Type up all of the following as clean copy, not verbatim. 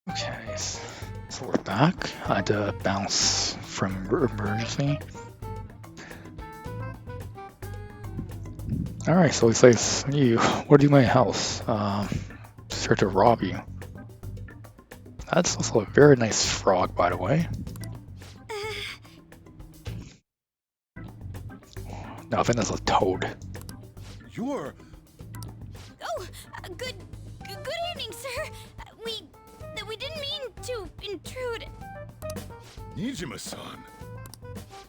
Okay, so we're back. I had to bounce from emergency. Alright, so he says, you, where do my house? Just here to rob you. That's also a very nice frog, by the way. No, I think that's a toad. You're... Oh, good evening, sir. We didn't mean to intrude. Nijima-san.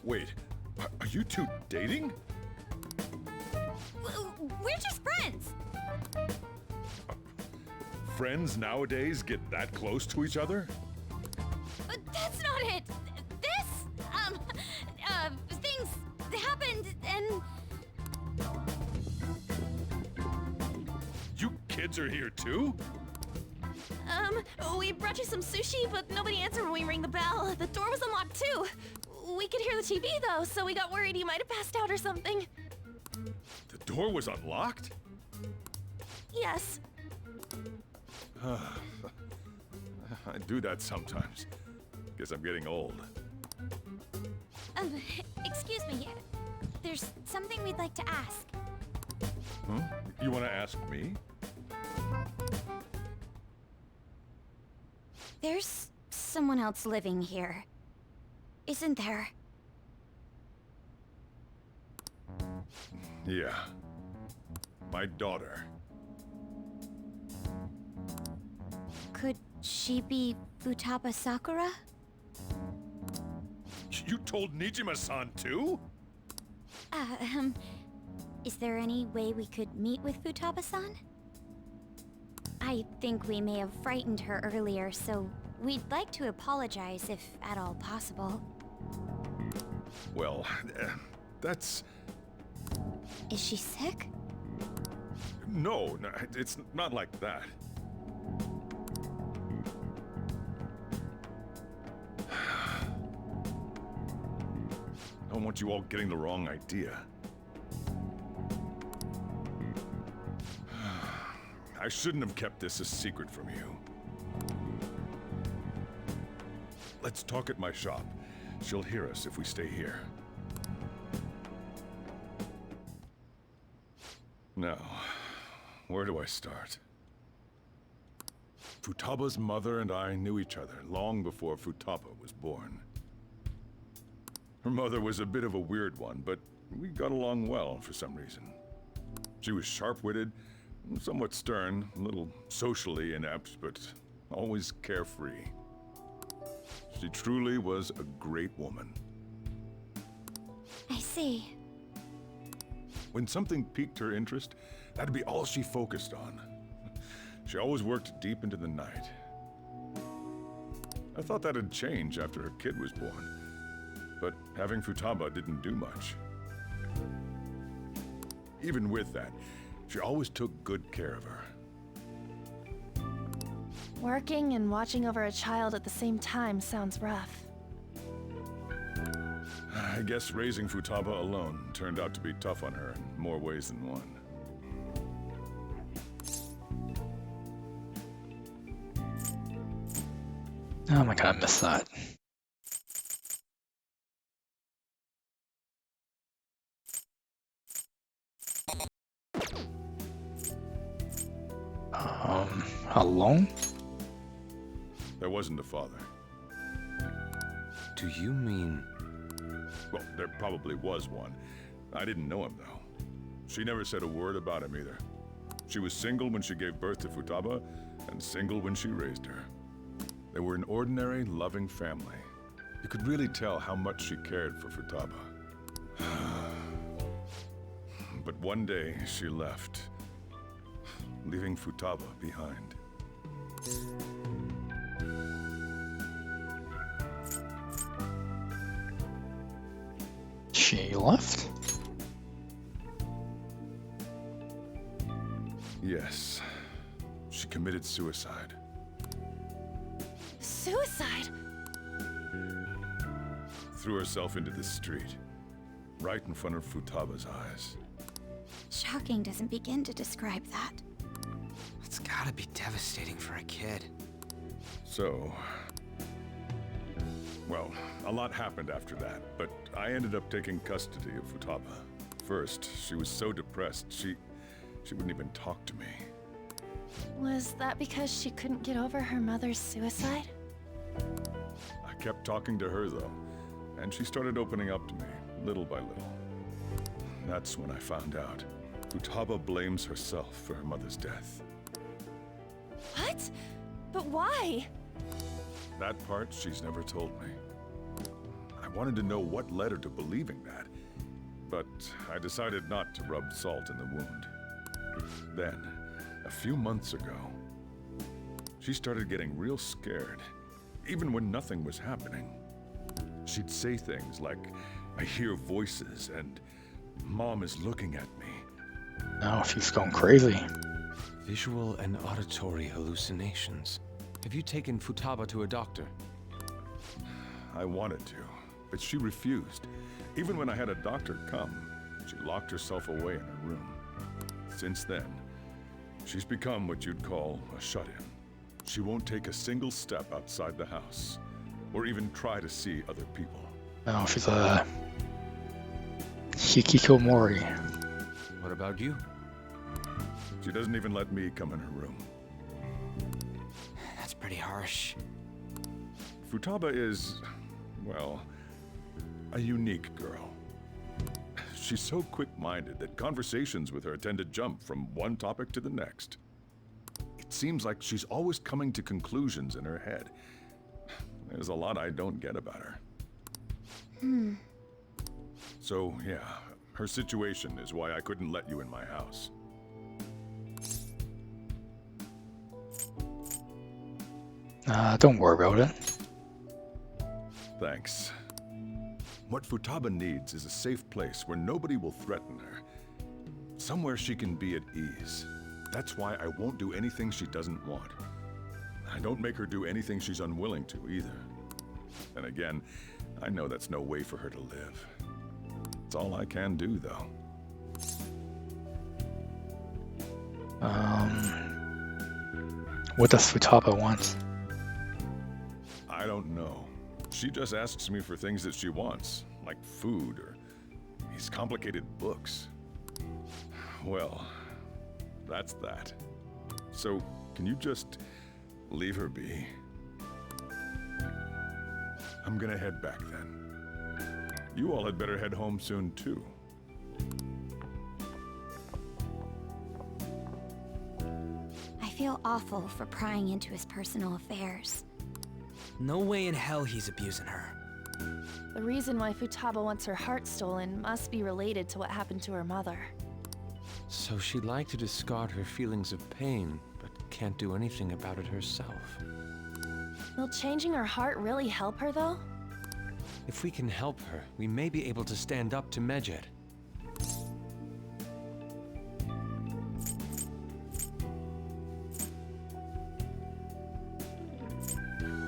Wait, are you two dating? We're just friends. Friends nowadays get that close to each other? But that's not it. Things happened and... You kids are here too? We brought you some sushi, but nobody answered when we rang the bell. The door was unlocked too. We could hear the TV though, so we got worried you might have passed out or something. The door was unlocked? Yes. I do that sometimes. Guess I'm getting old. Excuse me. There's something we'd like to ask. Huh? You want to ask me? There's someone else living here, isn't there? Yeah. My daughter. Could she be Futaba Sakura? You told Nijima-san too? Is there any way we could meet with Futaba-san? I think we may have frightened her earlier, so we'd like to apologize if at all possible. Well, that's... Is she sick? No, it's not like that. I don't want you all getting the wrong idea. I shouldn't have kept this a secret from you. Let's talk at my shop. She'll hear us if we stay here. Now, where do I start? Futaba's mother and I knew each other long before Futaba was born. Her mother was a bit of a weird one, but we got along well for some reason. She was sharp-witted, somewhat stern, a little socially inept, but always carefree. She truly was a great woman. I see. When something piqued her interest, that'd be all she focused on. She always worked deep into the night. I thought that'd change after her kid was born, but having Futaba didn't do much. Even with that, she always took good care of her. Working and watching over a child at the same time sounds rough. I guess raising Futaba alone turned out to be tough on her in more ways than one. Oh my god, I missed that. Alone? There wasn't a father. Do you mean... Well, there probably was one. I didn't know him, though. She never said a word about him either. She was single when she gave birth to Futaba, and single when she raised her. They were an ordinary, loving family. You could really tell how much she cared for Futaba. But one day, she left, leaving Futaba behind. She left? Yes, she committed suicide. Suicide? Threw herself into the street, right in front of Futaba's eyes. Shocking doesn't begin to describe that. It's gotta be devastating for a kid. So... Well, a lot happened after that, but I ended up taking custody of Futaba. First, she was so depressed, she wouldn't even talk to me. Was that because she couldn't get over her mother's suicide? I kept talking to her, though, and she started opening up to me, little by little. That's when I found out. Futaba blames herself for her mother's death. What? But why? That part she's never told me. I wanted to know what led her to believing that, but I decided not to rub salt in the wound. Then, a few months ago, she started getting real scared, even when nothing was happening. She'd say things like, "I hear voices," and "Mom is looking at me." Now she's going crazy. Visual and auditory hallucinations. Have you taken Futaba to a doctor? I wanted to, but she refused. Even when I had a doctor come, she locked herself away in her room. Since then, she's become what you'd call a shut-in. She won't take a single step outside the house, or even try to see other people. Now she's a hikikomori. What about you? She doesn't even let me come in her room. That's pretty harsh. Futaba is, well, a unique girl. She's so quick-minded that conversations with her tend to jump from one topic to the next. It seems like she's always coming to conclusions in her head. There's a lot I don't get about her. So, yeah, her situation is why I couldn't let you in my house. Don't worry about it. Thanks. What Futaba needs is a safe place where nobody will threaten her. Somewhere she can be at ease. That's why I won't do anything she doesn't want. I don't make her do anything she's unwilling to, either. And again, I know that's no way for her to live. It's all I can do, though. What does Futaba want? I don't know. She just asks me for things that she wants, like food or these complicated books. Well, that's that. So, can you just leave her be? I'm gonna head back then. You all had better head home soon, too. I feel awful for prying into his personal affairs. No way in hell he's abusing her. The reason why Futaba wants her heart stolen must be related to what happened to her mother. So she'd like to discard her feelings of pain, but can't do anything about it herself. Will changing her heart really help her, though? If we can help her, we may be able to stand up to Medjed.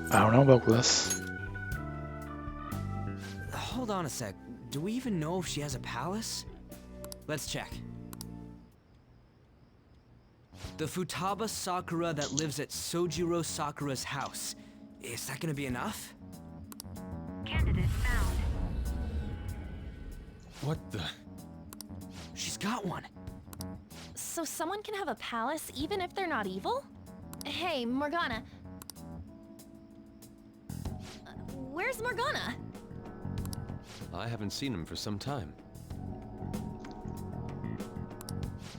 I don't know about this. Hold on a sec. Do we even know if she has a palace? Let's check. The Futaba Sakura that lives at Sojiro Sakura's house. Is that gonna be enough? Candidate found. What the? She's got one. So someone can have a palace even if they're not evil? Hey, Morgana. Where's Morgana? I haven't seen him for some time.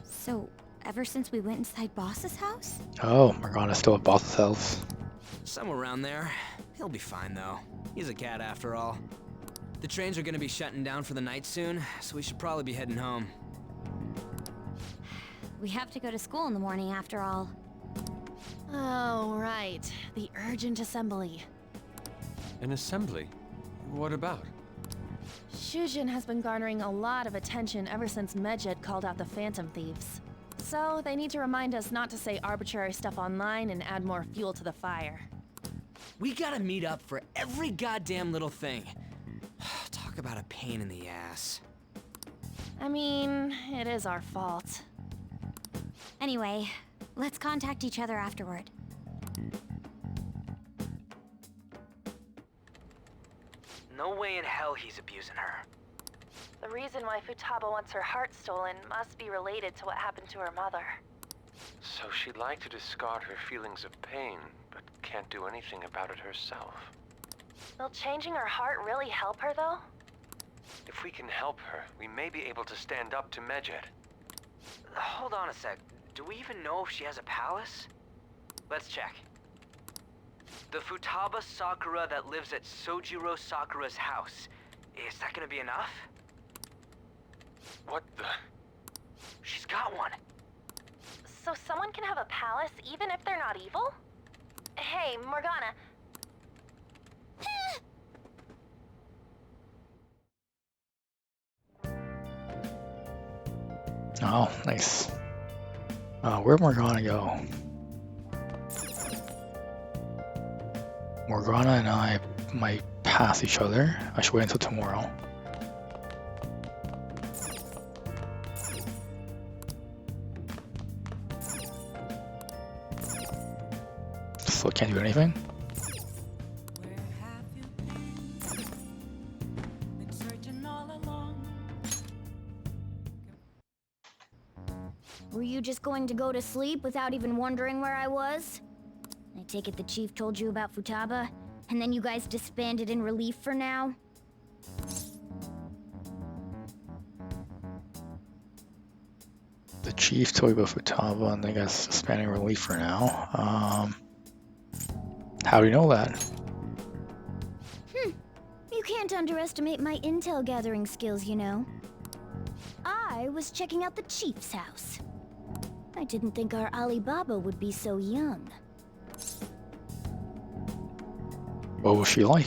So, ever since we went inside Boss's house? Oh, Morgana's still at Boss's house. Somewhere around there. He'll be fine though. He's a cat after all. The trains are gonna be shutting down for the night soon, so we should probably be heading home. We have to go to school in the morning after all. Oh, right. The urgent assembly. An assembly? What about? Shujin has been garnering a lot of attention ever since Medjed called out the Phantom Thieves. So they need to remind us not to say arbitrary stuff online and add more fuel to the fire. We gotta meet up for every goddamn little thing. Talk about a pain in the ass. I mean, it is our fault. Anyway, let's contact each other afterward. No way in hell he's abusing her. The reason why Futaba wants her heart stolen must be related to what happened to her mother. So she'd like to discard her feelings of pain, but can't do anything about it herself. Will changing her heart really help her, though? If we can help her, we may be able to stand up to Medjed. Hold on a sec. Do we even know if she has a palace? Let's check. The Futaba Sakura that lives at Sojiro Sakura's house. Is that gonna be enough? What the? She's got one. So someone can have a palace even if they're not evil? Hey, Morgana. Oh, nice. Where'd Morgana go? Morgana and I might pass each other. I should wait until tomorrow. Still can't do anything. Were you just going to go to sleep without even wondering where I was? I take it the chief told you about Futaba, and then you guys disbanded in relief for now? The chief told you about Futaba, and they got suspending relief for now. How do you know that? You can't underestimate my intel gathering skills, you know. I was checking out the chief's house. I didn't think our Alibaba would be so young. What was she like?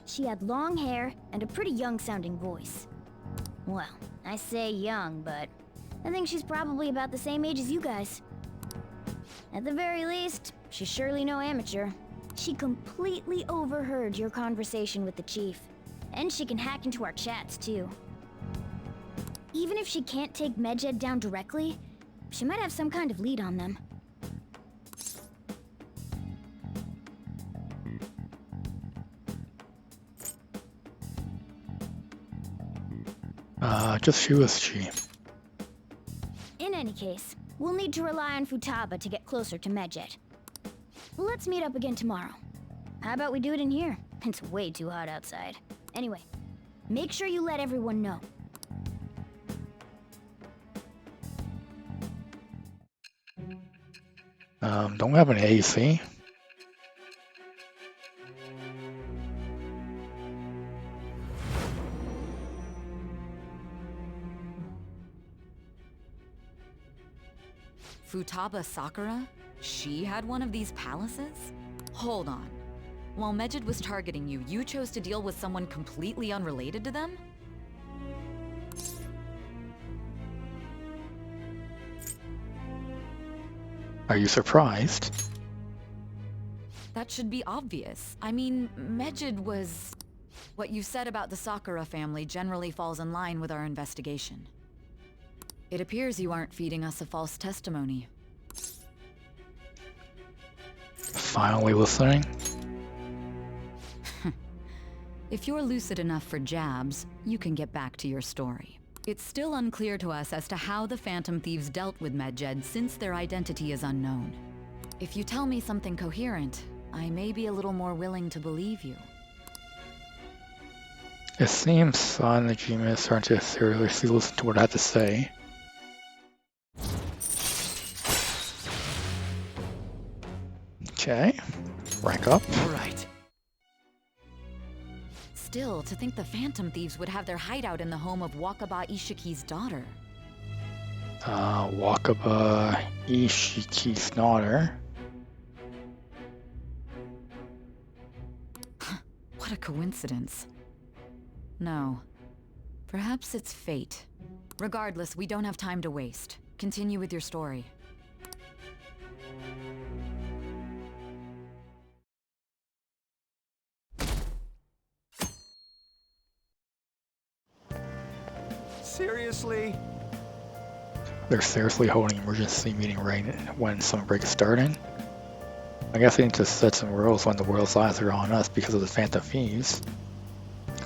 She had long hair and a pretty young-sounding voice. Well, I say young, but I think she's probably about the same age as you guys. At the very least, she's surely no amateur. She completely overheard your conversation with the chief, and she can hack into our chats, too. Even if she can't take Medjed down directly, she might have some kind of lead on them. Just who is she? In any case, we'll need to rely on Futaba to get closer to Medjed. Let's meet up again tomorrow. How about we do it in here? It's way too hot outside. Anyway, make sure you let everyone know. Don't we have an AC? Futaba Sakura? She had one of these palaces? Hold on. While Medjed was targeting you, you chose to deal with someone completely unrelated to them? Are you surprised? That should be obvious. I mean, Medjed was... What you said about the Sakura family generally falls in line with our investigation. It appears you aren't feeding us a false testimony. Finally listening? If you're lucid enough for jabs, you can get back to your story. It's still unclear to us as to how the Phantom Thieves dealt with Medjed since their identity is unknown. If you tell me something coherent, I may be a little more willing to believe you. It seems San and the G-Man is starting to seriously listen to what I have to say. Okay, rank up. All right. Still, to think the Phantom Thieves would have their hideout in the home of Wakaba Ishiki's daughter. Wakaba Ishiki's daughter. What a coincidence. No. Perhaps it's fate. Regardless, we don't have time to waste. Continue with your story. Seriously? They're seriously holding an emergency meeting right when summer break is starting. I guess we need to set some rules when the world's eyes are on us because of the Phantom Thieves.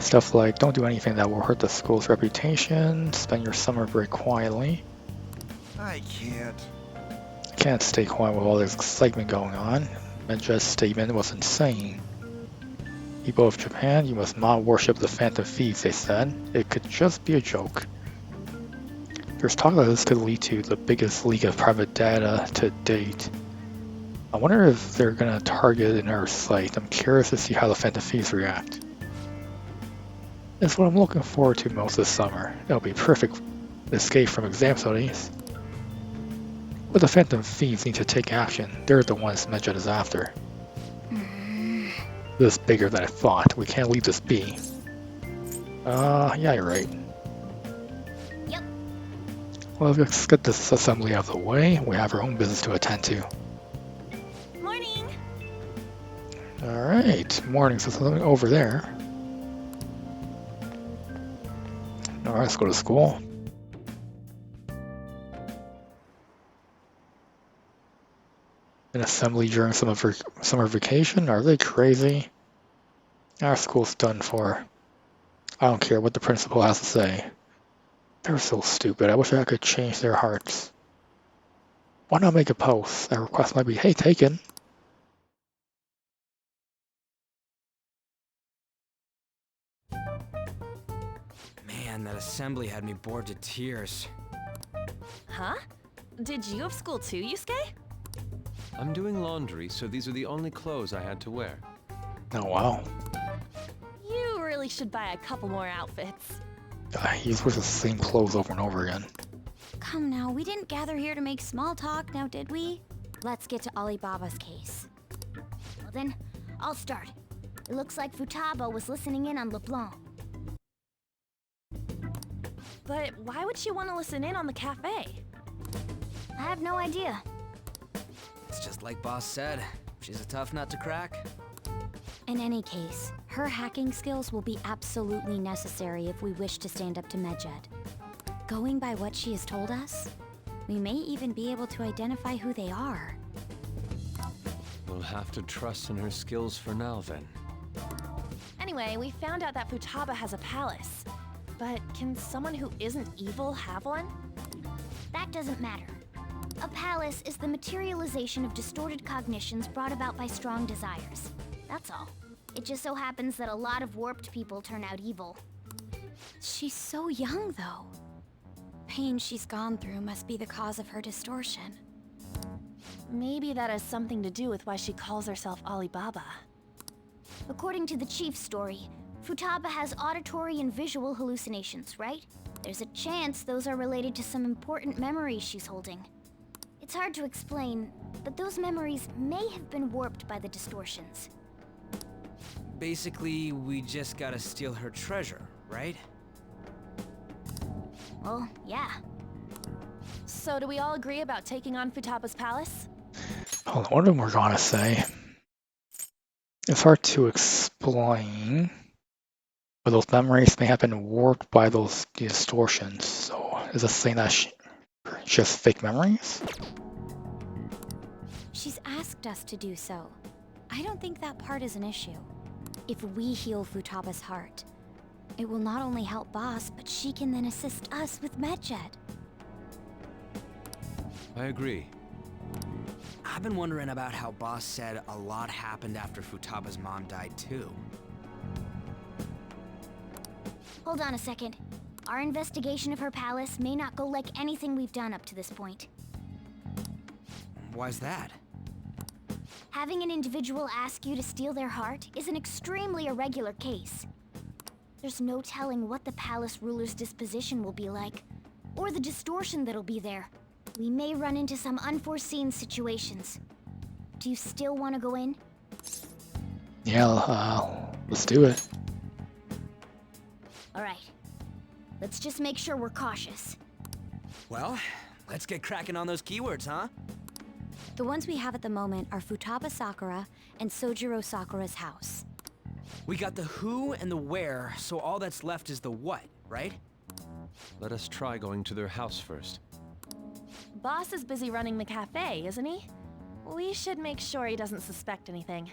Stuff like, don't do anything that will hurt the school's reputation, spend your summer break quietly. I can't. I can't stay quiet with all this excitement going on. Medjed's statement was insane. People of Japan, you must not worship the Phantom Thieves, they said. It could just be a joke. There's talk that this could lead to the biggest leak of private data to date. I wonder if they're gonna target an Earth site. I'm curious to see how the Phantom Thieves react. It's what I'm looking forward to most this summer. It'll be perfect escape from exam studies. But the Phantom Thieves need to take action. They're the ones Medjed is after. This is bigger than I thought. We can't leave this be. Yeah, you're right. Yep. Well, let's get this assembly out of the way. We have our own business to attend to. Morning! Alright, morning, so something over there. Alright, let's go to school. An assembly during summer vacation? Are they crazy? Our school's done for. I don't care what the principal has to say. They're so stupid. I wish I could change their hearts. Why not make a post? That request might be, hey, taken. Man, that assembly had me bored to tears. Huh? Did you have school too, Yusuke? I'm doing laundry, so these are the only clothes I had to wear. Oh, wow. You really should buy a couple more outfits. He wears the same clothes over and over again. Come now, we didn't gather here to make small talk, now did we? Let's get to Alibaba's case. Well then, I'll start. It looks like Futaba was listening in on LeBlanc. But why would she want to listen in on the cafe? I have no idea. It's just like Boss said. She's a tough nut to crack. In any case, her hacking skills will be absolutely necessary if we wish to stand up to Medjed. Going by what she has told us, we may even be able to identify who they are. We'll have to trust in her skills for now, then. Anyway, we found out that Futaba has a palace. But can someone who isn't evil have one? That doesn't matter. A palace is the materialization of distorted cognitions brought about by strong desires. That's all. It just so happens that a lot of warped people turn out evil. She's so young, though. Pain she's gone through must be the cause of her distortion. Maybe that has something to do with why she calls herself Alibaba. According to the chief's story, Futaba has auditory and visual hallucinations, right? There's a chance those are related to some important memories she's holding. It's hard to explain, but those memories may have been warped by the distortions. Basically, we just gotta steal her treasure, right? Well, yeah. So do we all agree about taking on Futaba's palace? Hold on, what did Morgana say? It's hard to explain, but those memories may have been warped by those distortions. So, is this saying that she has fake memories? She's asked us to do so. I don't think that part is an issue. If we heal Futaba's heart, it will not only help Boss, but she can then assist us with Medjed. I agree. I've been wondering about how Boss said a lot happened after Futaba's mom died too. Hold on a second. Our investigation of her palace may not go like anything we've done up to this point. Why's that? Having an individual ask you to steal their heart is an extremely irregular case. There's no telling what the palace ruler's disposition will be like, or the distortion that'll be there. We may run into some unforeseen situations. Do you still want to go in? Yeah, let's do it. Alright. Let's just make sure we're cautious. Well, let's get cracking on those keywords, huh? The ones we have at the moment are Futaba Sakura and Sojiro Sakura's house. We got the who and the where, so all that's left is the what, right? Let us try going to their house first. Boss is busy running the cafe, isn't he? We should make sure he doesn't suspect anything.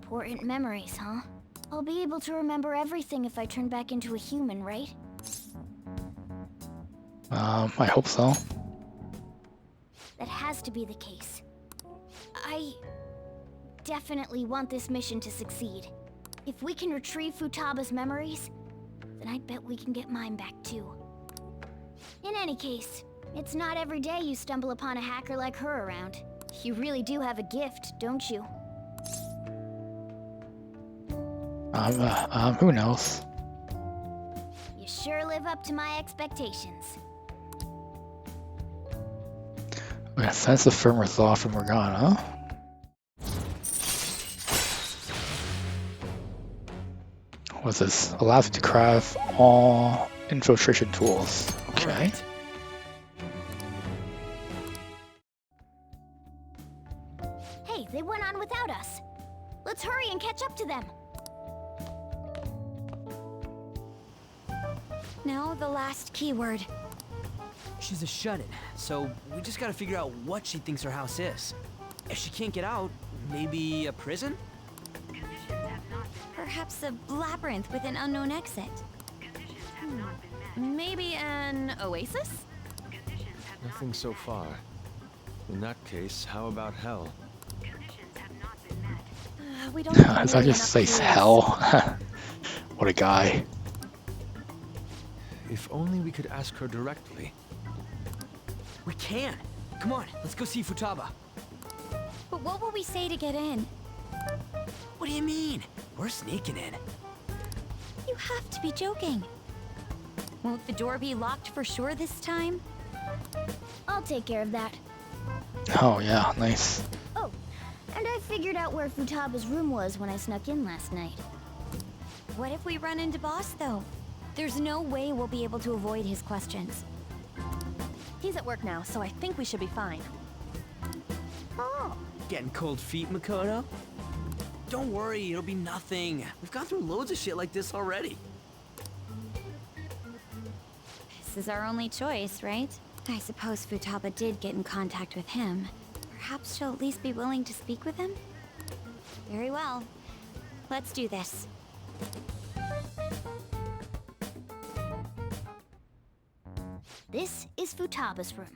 Important memories, huh? I'll be able to remember everything if I turn back into a human, right? I hope so. That has to be the case. I definitely want this mission to succeed. If we can retrieve Futaba's memories, then I bet we can get mine back too. In any case, it's not every day you stumble upon a hacker like her around. You really do have a gift, don't you? Who knows? You sure live up to my expectations. Okay, sense of firm resolve from Morgana. What's this? Allows you to craft all infiltration tools. Okay. Hey, they went on without us. Let's hurry and catch up to them. Now the last keyword. She's a shut-in, so we just gotta figure out what she thinks her house is. If she can't get out, maybe a prison? Perhaps a labyrinth with an unknown exit. Maybe an oasis? Nothing so far. In that case, how about hell? We don't Did have I nearly just enough say clues. hell? What a guy. If only we could ask her directly. We can! Come on, let's go see Futaba. But what will we say to get in? What do you mean? We're sneaking in. You have to be joking. Won't the door be locked for sure this time? I'll take care of that. Oh yeah, nice. Oh, and I figured out where Futaba's room was when I snuck in last night. What if we run into Boss, though? There's no way we'll be able to avoid his questions. He's at work now, so I think we should be fine. Oh, Getting cold feet, Makoto? Don't worry, it'll be nothing. We've gone through loads of shit like this already. This is our only choice, right? I suppose Futaba did get in contact with him. Perhaps she'll at least be willing to speak with him? Very well. Let's do this. this is Futaba's room.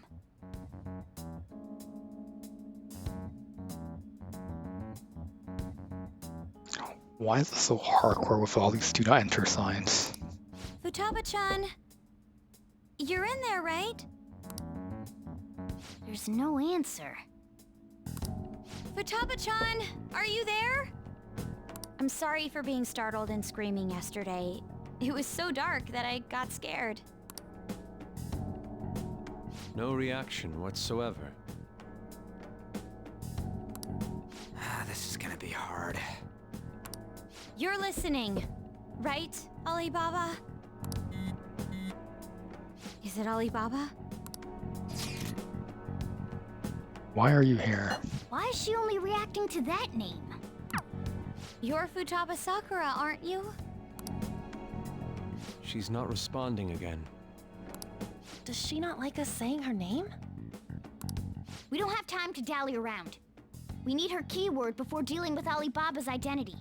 Why is this so hardcore with all these do not enter signs? Futaba-chan! You're in there, right? There's no answer. Futaba-chan! Are you there? I'm sorry for being startled and screaming yesterday. It was so dark that I got scared. No reaction whatsoever. This is gonna be hard. You're listening, right, Alibaba? Is it Alibaba? Why are you here? Why is she only reacting to that name? You're Futaba Sakura, aren't you? She's not responding again. Does she not like us saying her name? We don't have time to dally around. We need her keyword before dealing with Alibaba's identity.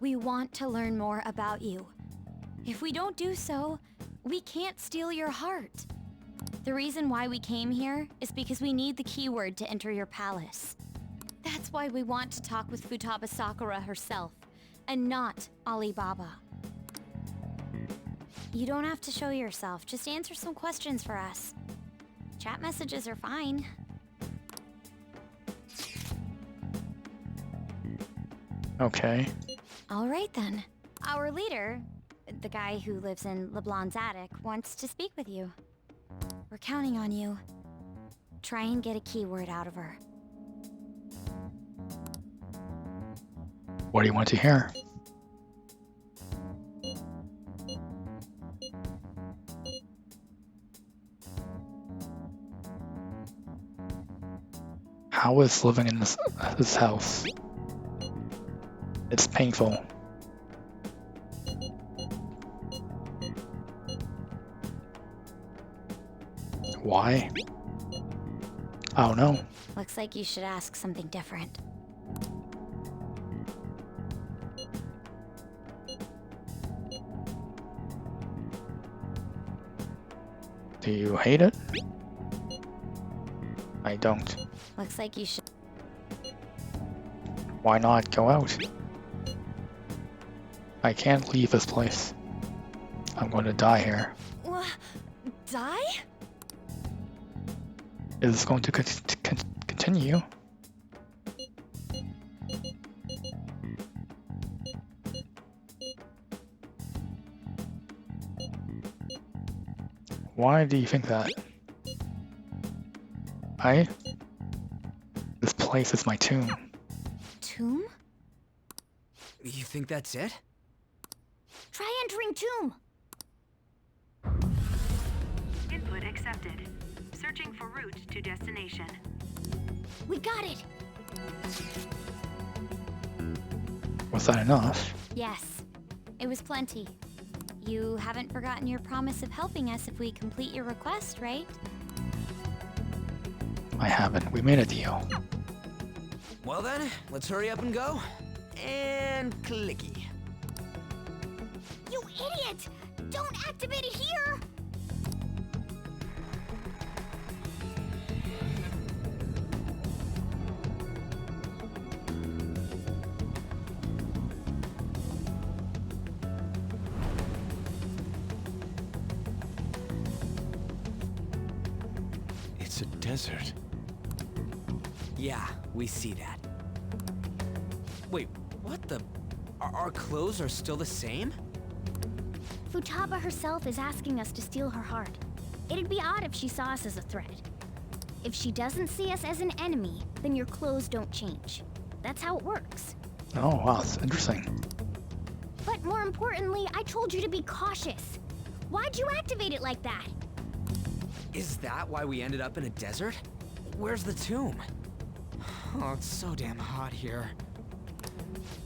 We want to learn more about you. If we don't do so, we can't steal your heart. The reason why we came here is because we need the keyword to enter your palace. That's why we want to talk with Futaba Sakura herself, and not Alibaba. You don't have to show yourself, just answer some questions for us. Chat messages are fine. Okay. All right then. Our leader, the guy who lives in LeBlanc's attic, wants to speak with you. We're counting on you. Try and get a keyword out of her. What do you want to hear? How is living in this house? It's painful. Why? I don't know. Looks like you should ask something different. Do you hate it? I don't. Looks like you should. Why not go out? I can't leave this place. I'm going to die here. Die? Is this going to continue? Why do you think that? This place is my tomb. Tomb? You think that's it? Try entering tomb. Input accepted. Searching for route to destination. We got it. Was that enough? Yes. It was plenty. You haven't forgotten your promise of helping us if we complete your request, right? I haven't. We made a deal. Well then, let's hurry up and go. And clicky. You idiot! Don't activate it here! It's a desert. Yeah, we see that. Wait, what the? Our clothes are still the same? Futaba herself is asking us to steal her heart. It'd be odd if she saw us as a threat. If she doesn't see us as an enemy, then your clothes don't change. That's how it works. Oh, wow, that's interesting. But more importantly, I told you to be cautious. Why'd you activate it like that? Is that why we ended up in a desert? Where's the tomb? Oh, it's so damn hot here.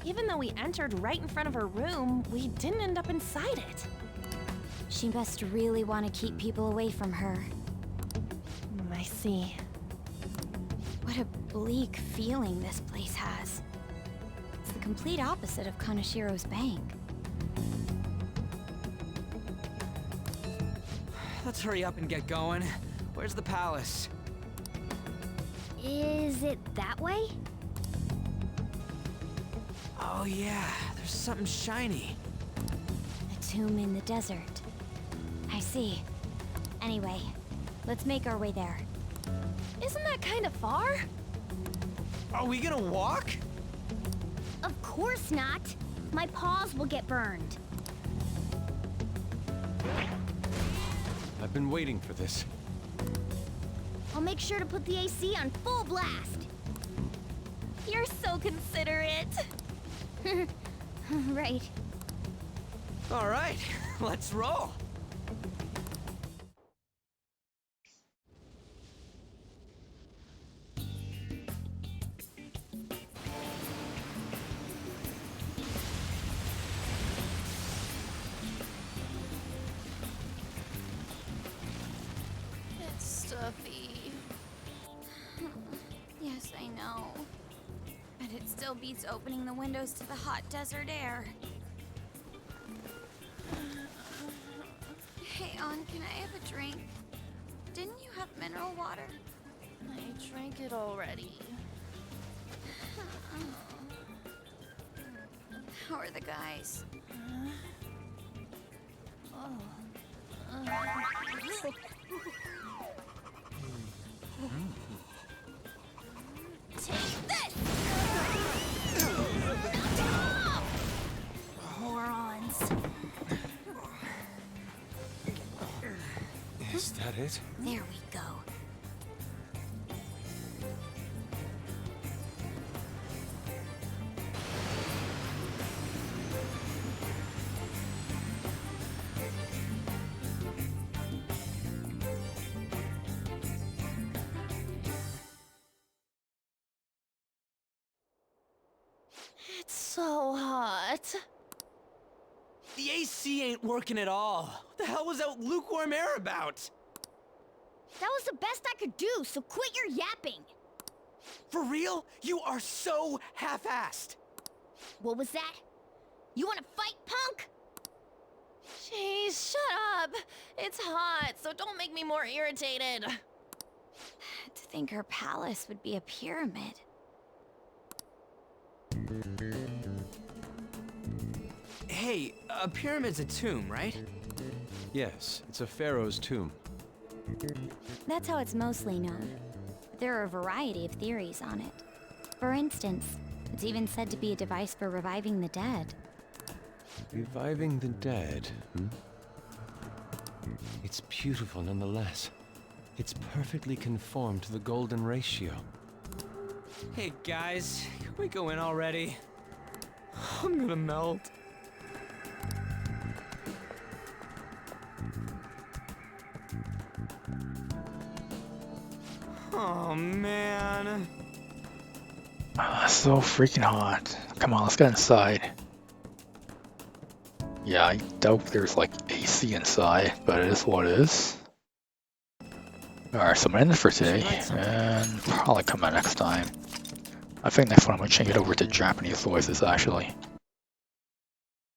Even though we entered right in front of her room, we didn't end up inside it. She must really want to keep people away from her. I see. What a bleak feeling this place has. It's the complete opposite of Kanashiro's bank. Let's hurry up and get going. Where's the palace? Is it that way? Oh yeah, there's something shiny. A tomb in the desert. I see. Anyway, let's make our way there. Isn't that kind of far? Are we gonna walk? Of course not. My paws will get burned. I've been waiting for this. I'll make sure to put the AC on full blast. You're so considerate. Right. All right, let's roll. It's stuffy. Yes, I know. But it still beats opening the windows to the hot desert air. Hey, Ann, can I have a drink? Didn't you have mineral water? I drank it already. How are the guys? Take this! Morons. Is that it? There we go. It's so hot. The AC ain't working at all. What the hell was that lukewarm air about? That was the best I could do, so quit your yapping. For real? You are so half-assed. What was that? You wanna fight, punk? Jeez, shut up. It's hot, so don't make me more irritated. To think her palace would be a pyramid. Hey, a pyramid's a tomb, right? Yes, it's a pharaoh's tomb. That's how it's mostly known. There are a variety of theories on it. For instance, it's even said to be a device for reviving the dead. Reviving the dead, hmm? It's beautiful nonetheless. It's perfectly conformed to the golden ratio. Hey guys, can we go in already? I'm gonna melt. Oh man. So freaking hot. Come on, let's get inside. Yeah, I doubt there's like AC inside, but it is what it is. Alright, so I'm gonna end it for today, and probably come back next time. I think next one I'm gonna change it over to Japanese voices actually.